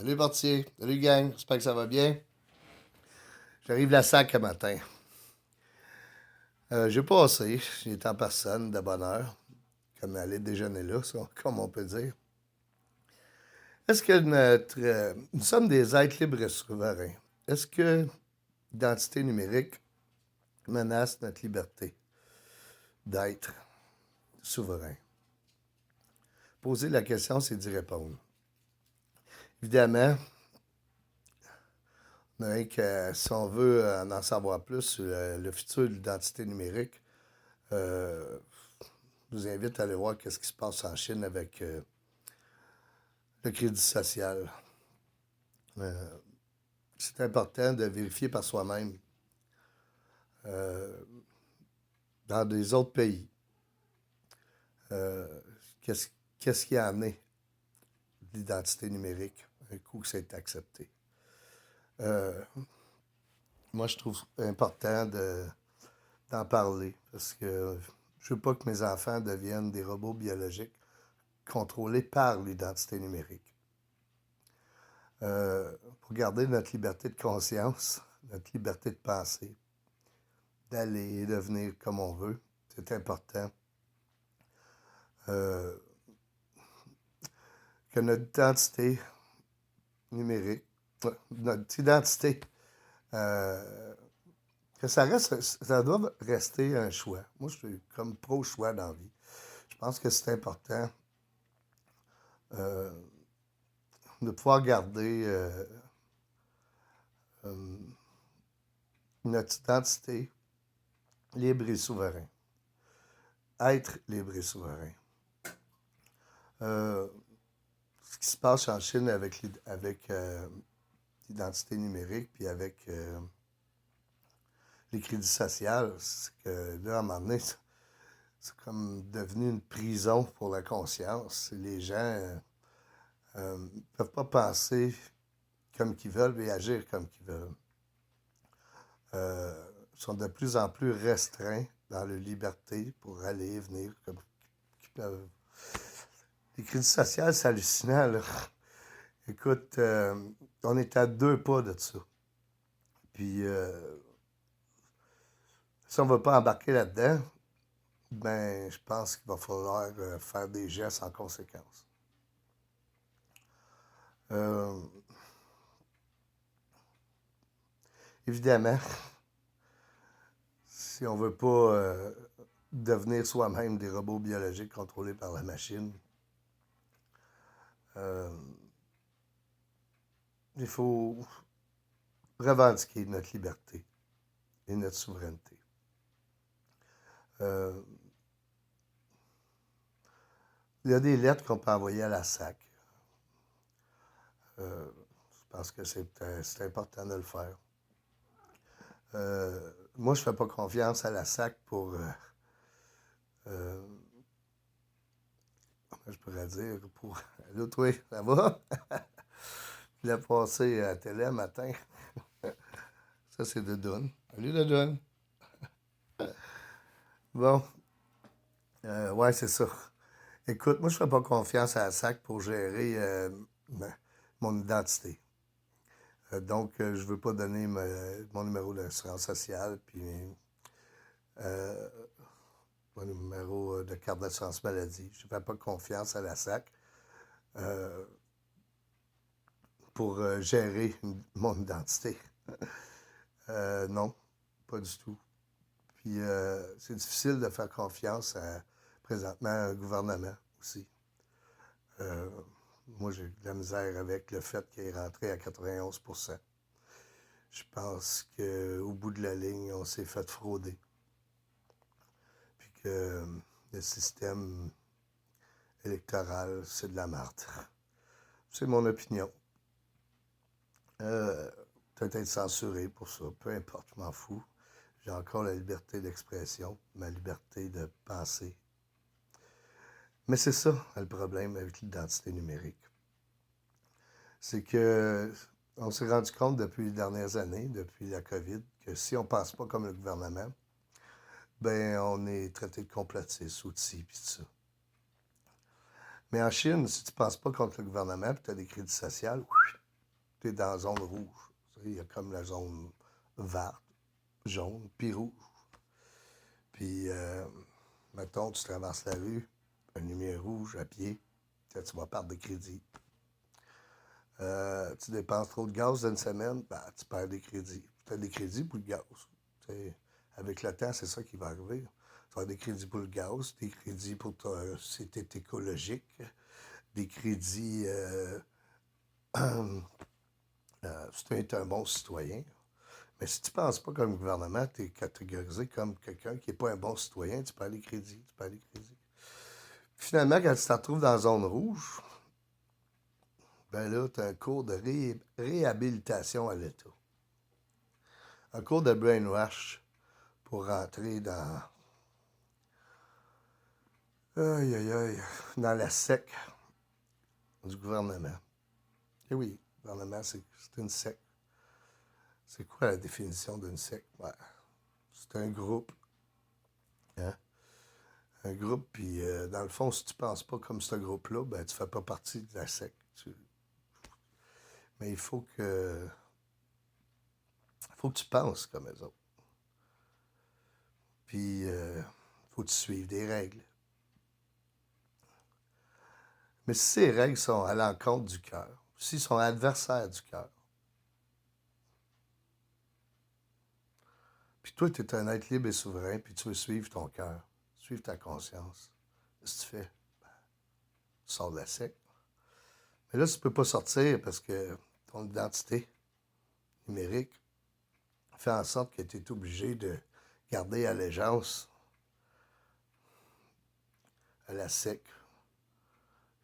Salut Portier, salut gang, j'espère que ça va bien. J'arrive la sac un matin. J'ai passé, j'étais en personne de bonne heure, comme aller déjeuner là, comme on peut dire. Est-ce que nous sommes des êtres libres et souverains? Est-ce que l'identité numérique menace notre liberté d'être souverain? Poser la question, c'est d'y répondre. Évidemment, si on veut en savoir plus sur le futur de l'identité numérique, euh, je vous invite à aller voir ce qui se passe en Chine avec le crédit social. Euh, c'est important de vérifier par soi-même euh, dans des autres pays euh, qu'est-ce, qu'est-ce qui a amené l'identité numérique un coup que c'est accepté. Euh, Moi, je trouve important d'en parler parce que je veux pas que mes enfants deviennent des robots biologiques contrôlés par l'identité numérique. Pour garder notre liberté de conscience, notre liberté de penser, d'aller et de venir comme on veut, c'est important euh, que notre identité numérique, notre identité, euh, que ça doit rester un choix. Moi, je suis comme pro-choix dans la vie. Je pense que c'est important euh, de pouvoir garder euh, notre identité libre et souverain. Être libre et souverain. Euh, Ce qui se passe en Chine avec l'identité numérique, puis avec les crédits sociaux, c'est que là, à un moment donné, c'est comme devenu une prison pour la conscience. Les gens ne peuvent pas penser comme qu'ils veulent et agir comme qu'ils veulent. Sont de plus en plus restreints dans leur liberté pour aller et venir comme qu'ils peuvent. Les crédits sociaux, c'est hallucinant, là. Écoute, on est à 2 pas de ça. Puis, si on ne veut pas embarquer là-dedans, ben, je pense qu'il va falloir faire des gestes en conséquence. Euh, Évidemment, si on ne veut pas devenir soi-même des robots biologiques contrôlés par la machine, euh, il faut revendiquer notre liberté et notre souveraineté. Euh, il y a des lettres qu'on peut envoyer à la SAC. Je pense que c'est important de le faire. Moi, je ne fais pas confiance à la SAC pour, euh, comment je pourrais dire, pour... Allô, toi, ça va? Je l'ai passé à la télé un matin. Ça, c'est Dodoune. Salut, Dodoune. Bon, ouais, c'est ça. Écoute, moi, je ne fais pas confiance à la SAC pour gérer mon identité. Donc, je ne veux pas donner mon numéro d'assurance sociale, puis euh, mon numéro de carte d'assurance maladie. Je ne fais pas confiance à la SAC euh, pour gérer mon identité. Non, pas du tout. Puis c'est difficile de faire confiance présentement à un gouvernement aussi. Euh, Moi, j'ai de la misère avec le fait qu'il est rentré à 91%. Je pense qu'au bout de la ligne, on s'est fait frauder. Puis que le système électoral, c'est de la merde. C'est mon opinion. Peut-être être censuré pour ça, peu importe, je m'en fous. J'ai encore la liberté d'expression, ma liberté de penser. Mais c'est ça le problème avec l'identité numérique. C'est que on s'est rendu compte depuis les dernières années, depuis la COVID, que si on ne pense pas comme le gouvernement, ben on est traité de complotiste, outils, puis tout ça. Mais en Chine, si tu ne penses pas contre le gouvernement, puis tu as des crédits sociaux, tu es dans la zone rouge. Il y a comme la zone verte, jaune, puis rouge. Puis, mettons, tu traverses la rue, une lumière rouge à pied, là, tu vas perdre de crédit. Tu dépenses trop de gaz dans une semaine, ben, tu perds des crédits. Tu as des crédits pour le gaz. T'sais, avec le temps, c'est ça qui va arriver. Tu as des crédits pour le gaz, des crédits pour si tu es écologique, des crédits si tu es un bon citoyen. Mais si tu ne penses pas comme gouvernement, tu es catégorisé comme quelqu'un qui n'est pas un bon citoyen, tu perds des crédits, tu perds des crédits. Puis finalement, quand tu te retrouves dans la zone rouge, ben là, tu as un cours de réhabilitation à l'État. Un cours de brainwash pour rentrer aïe, aïe, aïe, dans la sec du gouvernement. Et oui, le gouvernement, c'est une secte. C'est quoi la définition d'une secte? Ouais, c'est un groupe. Hein? Un groupe, puis dans le fond, si tu penses pas comme ce groupe-là, ben tu fais pas partie de la secte. Mais il faut que tu penses comme eux autres. Puis faut que tu suives des règles. Mais si ces règles sont à l'encontre du cœur, s'ils sont adversaires du cœur, puis toi, tu es un être libre et souverain, puis tu veux suivre ton cœur, suivre ta conscience, qu'est-ce que tu fais? Ben, tu sors de la secte. Mais là, tu ne peux pas sortir parce que ton identité numérique fait en sorte que tu es obligé de garder allégeance à la SEC,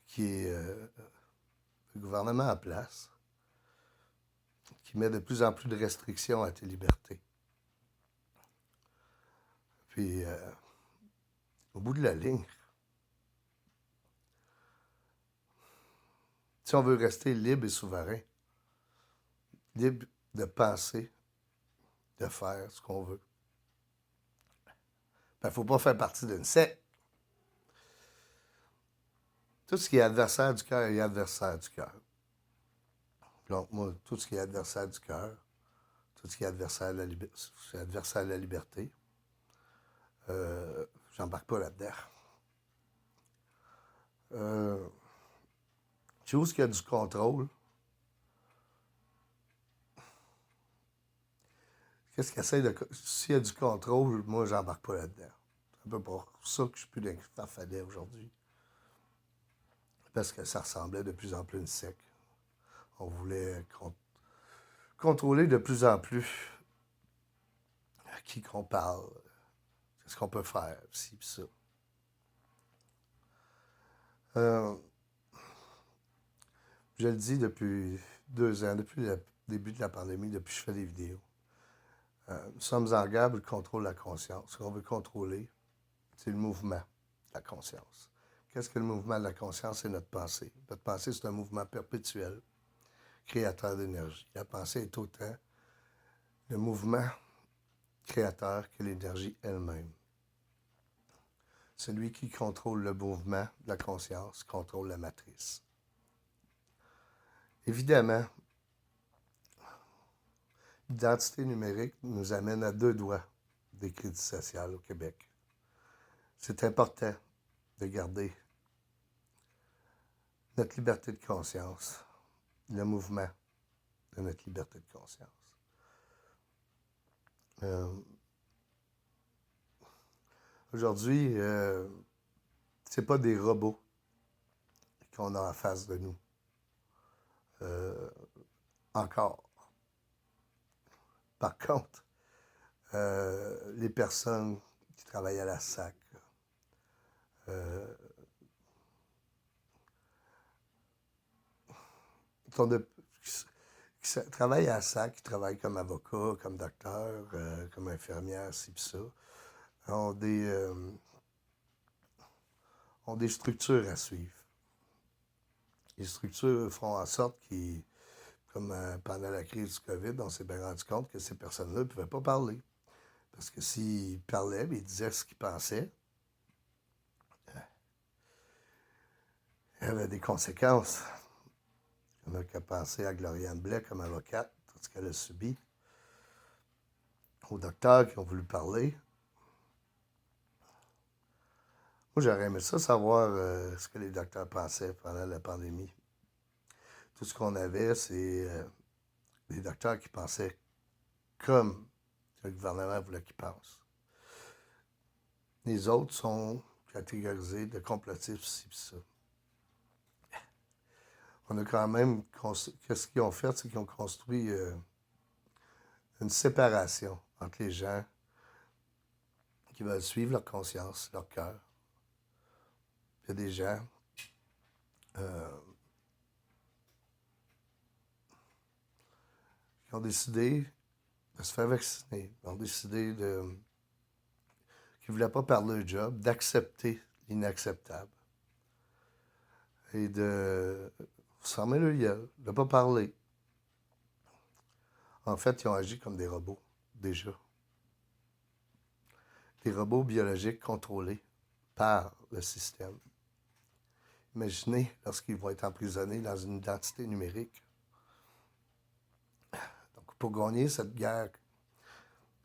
qui est le gouvernement en place, qui met de plus en plus de restrictions à tes libertés. Puis, au bout de la ligne, si on veut rester libre et souverain, libre de penser, de faire ce qu'on veut, il ne faut pas faire partie d'une secte. Tout ce qui est adversaire du cœur est adversaire du cœur. Donc, moi, tout ce qui est adversaire du cœur, tout ce qui est adversaire à la liberté, j'embarque pas là-dedans. Chose qui a du contrôle. Qu'est-ce qu'il essaie de. S'il y a du contrôle, moi, j'embarque pas là-dedans. C'est un peu pour ça que je suis plus dans le farfadet aujourd'hui. Parce que ça ressemblait de plus en plus à une secte. On voulait contrôler de plus en plus à qui qu'on parle, qu'est-ce qu'on peut faire, ci pis ça. Je le dis depuis 2 ans, depuis le début de la pandémie, depuis que je fais des vidéos. Nous sommes en guerre pour le contrôle de la conscience. Ce qu'on veut contrôler, c'est le mouvement de la conscience. Qu'est-ce que le mouvement de la conscience? C'est notre pensée. Notre pensée, c'est un mouvement perpétuel, créateur d'énergie. La pensée est autant le mouvement créateur que l'énergie elle-même. Celui qui contrôle le mouvement de la conscience contrôle la matrice. Évidemment, l'identité numérique nous amène à 2 doigts des crédits sociaux au Québec. C'est important de garder notre liberté de conscience, le mouvement de notre liberté de conscience. Aujourd'hui, c'est pas des robots qu'on a en face de nous. Encore. Par contre, les personnes qui travaillent à la SAC, qui travaillent à la SAC, qui travaillent comme avocat, comme docteur, comme infirmière, ci pis ça, ont des structures à suivre. Les structures font en sorte qu'ils, comme pendant la crise du COVID, on s'est bien rendu compte que ces personnes-là ne pouvaient pas parler. Parce que s'ils parlaient, ils disaient ce qu'ils pensaient, il y avait des conséquences. Il y en a qui ont pensé à Gloriane Blais comme avocate, tout ce qu'elle a subi. Aux docteurs qui ont voulu parler. Moi, j'aurais aimé ça savoir ce que les docteurs pensaient pendant la pandémie. Tout ce qu'on avait, c'est des docteurs qui pensaient comme le gouvernement voulait qu'ils pensent. Les autres sont catégorisés de complotistes, ci pis ça. On a quand même. Qu'est-ce qu'ils ont fait? C'est qu'ils ont construit une séparation entre les gens qui veulent suivre leur conscience, leur cœur. Il y a des gens qui ont décidé de se faire vacciner, qui ont décidé qui ne voulaient pas perdre leur job, d'accepter l'inacceptable et de fermer le gueule, de ne pas parler. En fait, ils ont agi comme des robots, déjà. Des robots biologiques contrôlés par le système. Imaginez lorsqu'ils vont être emprisonnés dans une identité numérique. Donc, pour gagner cette guerre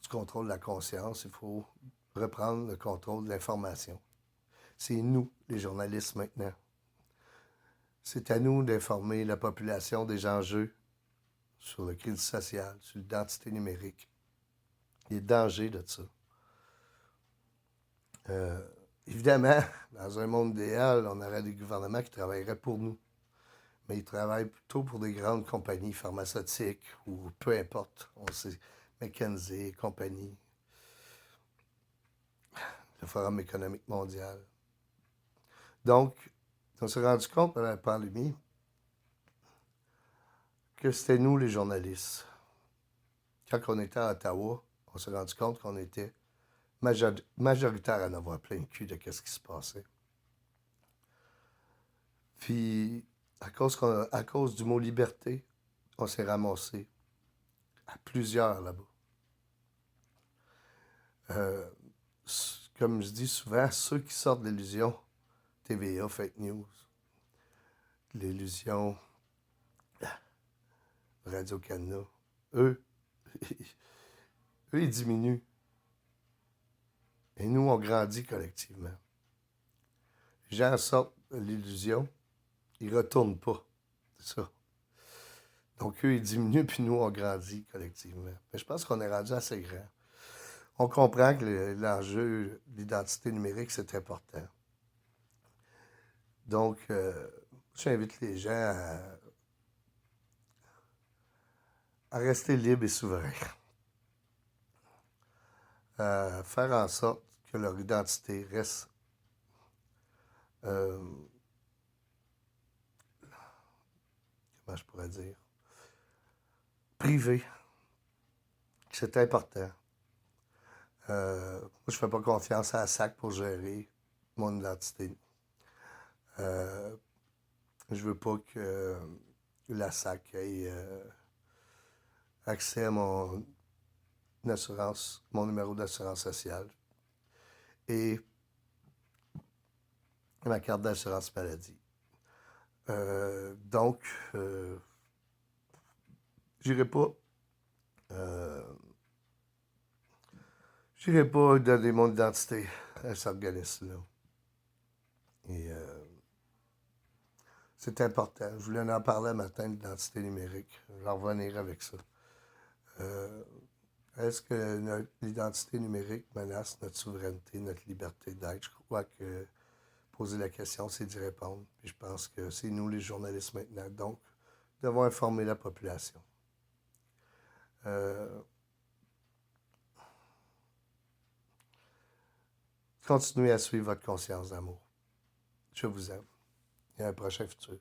du contrôle de la conscience, il faut reprendre le contrôle de l'information. C'est nous, les journalistes, maintenant. C'est à nous d'informer la population des enjeux sur le crédit social, sur l'identité numérique, les dangers de ça. Évidemment, dans un monde idéal, on aurait des gouvernements qui travailleraient pour nous. Mais ils travaillent plutôt pour des grandes compagnies pharmaceutiques ou peu importe. On sait, McKinsey, compagnie, le Forum économique mondial. Donc, on s'est rendu compte pendant la pandémie que c'était nous, les journalistes. Quand on était à Ottawa, on s'est rendu compte qu'on était majoritaire à en avoir plein le cul de ce qui se passait. Puis, à cause du mot liberté, on s'est ramassé à plusieurs là-bas. Comme je dis souvent, ceux qui sortent de l'illusion, TVA, fake news, l'illusion Radio-Canada, eux, ils diminuent. Et nous, on grandit collectivement. Les gens sortent de l'illusion, ils ne retournent pas. C'est ça. Donc, eux, ils diminuent, puis nous, on grandit collectivement. Mais je pense qu'on est rendu assez grand. On comprend que l'enjeu de l'identité numérique, c'est important. Donc, j'invite les gens à rester libres et souverains. À faire en sorte que leur identité reste comment je pourrais dire, privée. C'est important. Moi, je fais pas confiance à la SAC pour gérer mon identité. Je veux pas que la SAC ait accès à mon assurance, mon numéro d'assurance sociale et ma carte d'assurance maladie. Donc, j'irai pas donner mon identité à cet organisme-là. Et c'est important. Je voulais en parler un matin de l'identité numérique. Je vais revenir avec ça. Est-ce que l'identité numérique menace notre souveraineté, notre liberté d'être? Je crois que poser la question, c'est d'y répondre. Puis je pense que c'est nous, les journalistes, maintenant. Donc, devons informer la population. Continuez à suivre votre conscience d'amour. Je vous aime. Et à un prochain futur.